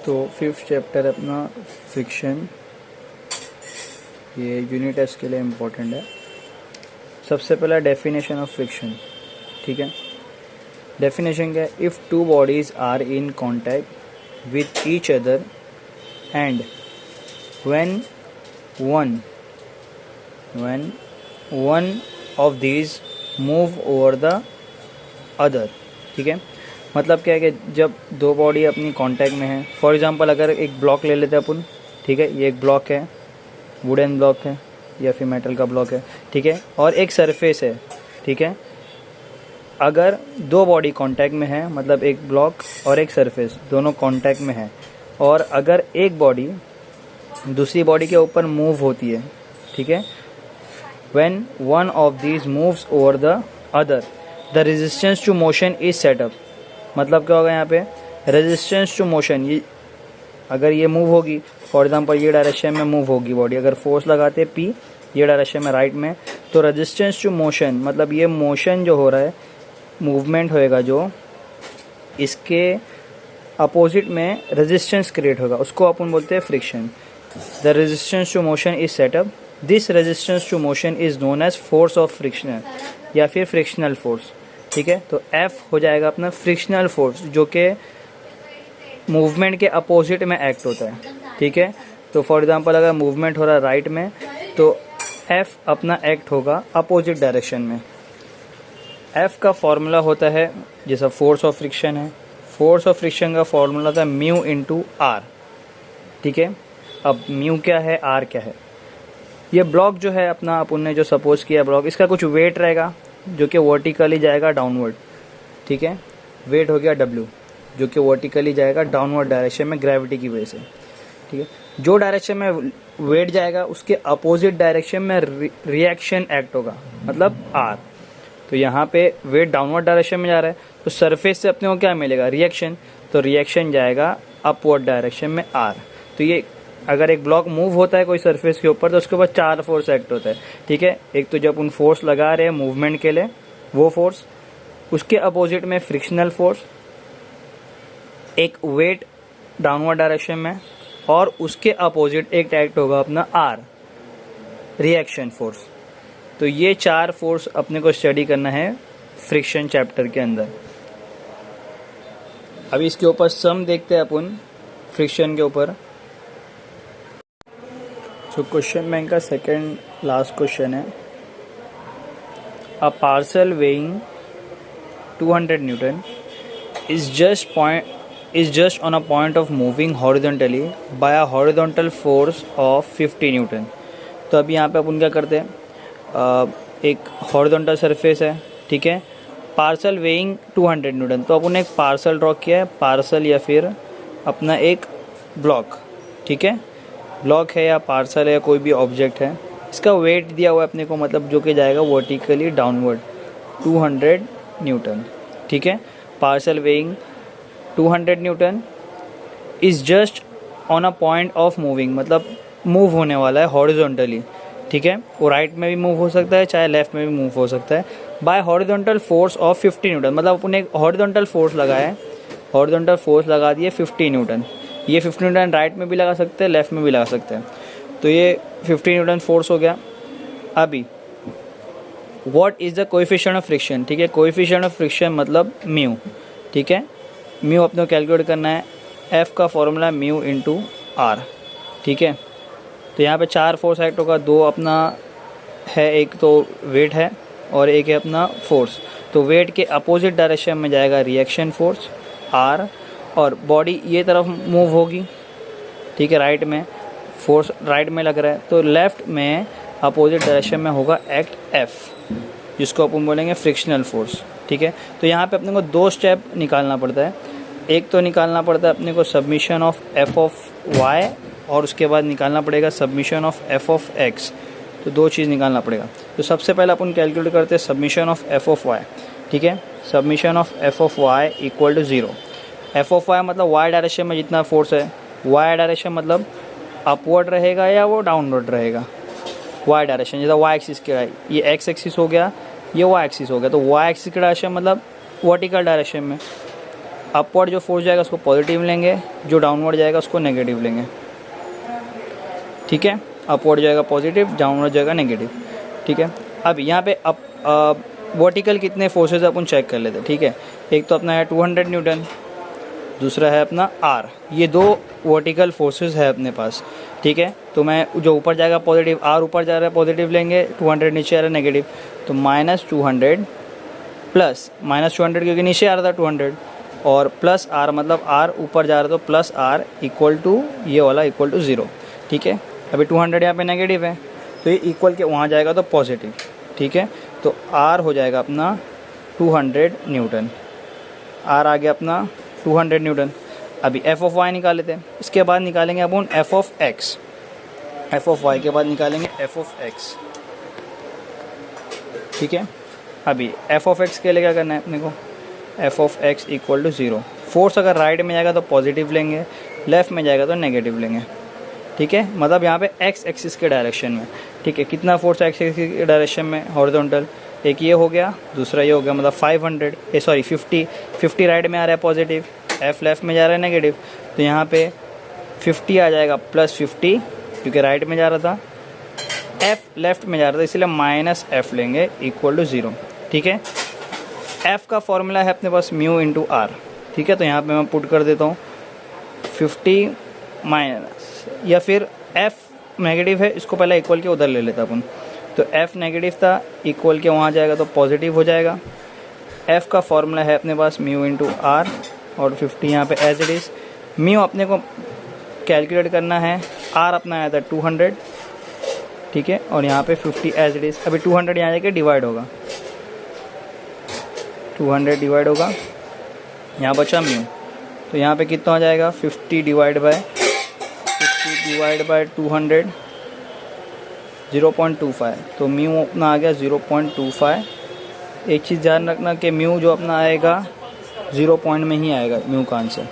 तो 5th chapter अपना friction, ये यूनिट टेस्ट के लिए इम्पोर्टेंट है। सबसे पहला डेफिनेशन ऑफ फ्रिक्शन, ठीक है। डेफिनेशन क्या है? If two bodies are in contact with each other and when one of these move over the other, ठीक है। मतलब क्या है कि जब दो बॉडी अपनी कांटेक्ट में है, फॉर एग्जांपल अगर एक ब्लॉक ले लेते हैं अपन, ठीक है, ये एक ब्लॉक है, वुडन ब्लॉक है या फिर मेटल का ब्लॉक है, ठीक है, और एक सरफेस है, ठीक है। अगर दो बॉडी कांटेक्ट में है, मतलब एक ब्लॉक और एक सरफेस दोनों कांटेक्ट में है, और अगर एक बॉडी दूसरी बॉडी के ऊपर मूव होती है, ठीक है, when one of these moves over the other the resistance to motion is set up. मतलब क्या होगा यहाँ पे? रेजिस्टेंस टू मोशन, ये अगर ये मूव होगी, फॉर एग्जांपल ये डायरेक्शन में मूव होगी बॉडी, अगर फोर्स लगाते पी ये डायरेक्शन में राइट में, तो रेजिस्टेंस टू मोशन मतलब ये मोशन जो हो रहा है, मूवमेंट होएगा जो, इसके अपोजिट में रेजिस्टेंस क्रिएट होगा, उसको अपन बोलते हैं friction. The resistance to motion is set up, this resistance to motion is known as force of friction या फिर फ्रिक्शनल फोर्स, ठीक है। तो F हो जाएगा अपना फ्रिक्शनल फोर्स, जो कि मूवमेंट के अपोजिट में एक्ट होता है, ठीक है। तो फॉर एग्जांपल अगर मूवमेंट हो रहा है राइट में, तो F अपना एक्ट होगा अपोजिट डायरेक्शन में। F का फॉर्मूला होता है, जैसा फोर्स ऑफ फ्रिक्शन है, फोर्स ऑफ फ्रिक्शन का फॉर्मूला होता है म्यू इंटू आर, ठीक है। अब म्यू क्या है, आर क्या है? ये ब्लॉक जो है अपना, अपन ने जो सपोज किया ब्लॉक, इसका कुछ वेट रहेगा जो कि वर्टिकली जाएगा डाउनवर्ड, ठीक है। वेट हो गया W, जो कि वर्टिकली जाएगा डाउनवर्ड डायरेक्शन में ग्रेविटी की वजह से, ठीक है। जो डायरेक्शन में वेट जाएगा उसके अपोजिट डायरेक्शन में रिएक्शन एक्ट होगा, मतलब R। तो यहाँ पे वेट डाउनवर्ड डायरेक्शन में जा रहा है, तो सरफेस से अपने को क्या मिलेगा? रिएक्शन। तो रिएक्शन जाएगा अपवर्ड डायरेक्शन में R। तो ये अगर एक ब्लॉक मूव होता है कोई सरफेस के ऊपर, तो उसके ऊपर 4 फोर्स एक्ट होता है, ठीक है। एक तो जब उन फोर्स लगा रहे हैं मूवमेंट के लिए वो फोर्स, उसके अपोजिट में फ्रिक्शनल फोर्स, एक वेट डाउनवर्ड डायरेक्शन में, और उसके अपोजिट एक एक्ट होगा अपना R, रिएक्शन फोर्स। तो ये 4 फोर्स अपने को स्टडी करना है फ्रिक्शन चैप्टर के अंदर। अभी इसके ऊपर सम देखते हैं अपन फ्रिक्शन के ऊपर। तो क्वेश्चन बैंक का सेकेंड लास्ट क्वेश्चन है, a parcel weighing 200 newton is just on a point of moving horizontally by a horizontal force of 50 newton. तो अभी यहाँ पे अपन क्या करते हैं, एक हॉरिजॉन्टल सरफेस है, ठीक है, पार्सल वेइंग 200 न्यूटन। तो अपन ने एक पार्सल ड्रॉ किया है, पार्सल या फिर अपना एक ब्लॉक, ठीक है, ब्लॉक है या पार्सल है या कोई भी ऑब्जेक्ट है, इसका वेट दिया हुआ है अपने को, मतलब जो कि जाएगा वर्टिकली डाउनवर्ड 200 न्यूटन, ठीक है। Parcel weighing 200 newton is just on a point of moving, मतलब मूव होने वाला है हॉरिजॉन्टली, ठीक है। वो राइट में भी मूव हो सकता है, चाहे लेफ्ट में भी मूव हो सकता है, bye horizontal force of 50 Newton. मतलब अपन एक हॉरिजॉन्टल फोर्स लगाया है, हॉरिजॉन्टल फोर्स लगा दिए 50 न्यूटन। ये 50 न्यूटन राइट में भी लगा सकते हैं, लेफ्ट में भी लगा सकते हैं। तो ये 50 न्यूटन फोर्स हो गया। अभी what is the coefficient of friction, ठीक है, कोएफिशिएंट ऑफ फ्रिक्शन मतलब म्यू, ठीक है। म्यू अपने को कैलकुलेट करना है, F का फॉर्मूला म्यू इंटू R, ठीक है। तो यहाँ पे 4 फोर्स एक्ट होगा, 2 अपना है, एक तो वेट है और एक है अपना फोर्स। तो वेट के अपोजिट डायरेक्शन में जाएगा रिएक्शन फोर्स R, और बॉडी ये तरफ मूव होगी, ठीक है, राइट में, फोर्स राइट में लग रहा है, तो लेफ्ट में अपोजिट डायरेक्शन में होगा एक्ट F, जिसको अपन बोलेंगे फ्रिक्शनल फोर्स, ठीक है। तो यहाँ पे अपने को 2 स्टेप निकालना पड़ता है। एक तो निकालना पड़ता है अपने को submission of F of Y, और उसके बाद निकालना पड़ेगा submission of F of X। तो 2 चीज़ निकालना पड़ेगा। तो सबसे पहले अपन कैलकुलेट करते हैं summation of F of Y, ठीक है। Summation of F of Y equal to 0। F of Y मतलब Y डायरेक्शन में जितना फोर्स है, Y डायरेक्शन मतलब अपवर्ड रहेगा या वो डाउनवर्ड रहेगा, Y डायरेक्शन, जैसा Y एक्सिस के है, ये X एक्सिस हो गया, ये Y एक्सिस हो गया। तो Y एक्सिस का डायरेक्शन मतलब वर्टिकल डायरेक्शन में, अपवर्ड जो फोर्स जाएगा उसको पॉजिटिव लेंगे, जो डाउनवर्ड जाएगा उसको नेगेटिव लेंगे, ठीक है। अपवर्ड जाएगा पॉजिटिव, डाउनवर्ड जाएगा नेगेटिव, ठीक है। अब यहाँ पे अब वर्टिकल कितने फोर्सेज अपन चेक कर लेते हैं, ठीक है। एक तो अपना है 200 न्यूटन, दूसरा है अपना R, ये दो वर्टिकल फोर्सेस है अपने पास, ठीक है। तो मैं जो ऊपर जाएगा पॉजिटिव, R ऊपर जा रहा है पॉजिटिव लेंगे, 200 नीचे आ रहा है नेगेटिव, तो -200 प्लस -200 क्योंकि नीचे आ रहा था 200 और प्लस R मतलब R ऊपर जा रहा था तो प्लस R इक्वल टू ये वाला इक्वल टू 0, ठीक है। अभी 200 यहाँ पे नेगेटिव है तो ये इक्वल के वहाँ जाएगा तो पॉजिटिव, ठीक है। तो R हो जाएगा अपना 200 न्यूटन, R आ गया अपना 200 न्यूटन। अभी एफ ऑफ वाई निकाल लेते हैं, इसके बाद निकालेंगे अपन F of X, F of Y के बाद निकालेंगे एफ ऑफ एक्स, ठीक है। अभी एफ ऑफ एक्स के लिए क्या करना है अपने को, F of X equal to 0। Force अगर राइट में जाएगा तो पॉजिटिव लेंगे, लेफ्ट में जाएगा तो नेगेटिव लेंगे, ठीक है। मतलब यहाँ पे एक्स एक्सिस के डायरेक्शन में, ठीक है। कितना फोर्स एक्स एक्सिस के डायरेक्शन में, हॉरिजॉन्टल, एक ये हो गया, दूसरा ये हो गया, मतलब 50 राइट में आ रहा है पॉजिटिव, एफ लेफ्ट में जा रहा है नेगेटिव, तो यहाँ पे 50 आ जाएगा प्लस 50 क्योंकि राइट में जा रहा था, एफ लेफ्ट में जा रहा था इसलिए माइनस एफ लेंगे इक्वल टू 0, ठीक है। एफ का फॉर्मूला है अपने पास म्यू इंटू आर, ठीक है। तो यहाँ पे मैं पुट कर देता हूँ 50 माइनस, या फिर एफ नेगेटिव है इसको पहले इक्वल के उधर ले लेता अपन, तो एफ नेगेटिव था इक्वल के वहाँ जाएगा तो पॉजिटिव हो जाएगा। एफ का फॉर्मूला है अपने पास म्यू इंटू आर और 50 यहाँ पे एज इट इज़। म्यू अपने को कैलकुलेट करना है, आर अपना आया था 200, ठीक है, और यहाँ पे 50 एज इट इज़। अभी 200 यहाँ जाके डिवाइड होगा, 200 डिवाइड होगा, यहाँ बचा म्यू, तो यहाँ पे कितना हो जाएगा 50 डिवाइड बाय 200 0.25, तो म्यू अपना आ गया 0.25। एक चीज़ ध्यान रखना कि म्यू जो अपना आएगा 0 पॉइंट में ही आएगा म्यू का आंसर।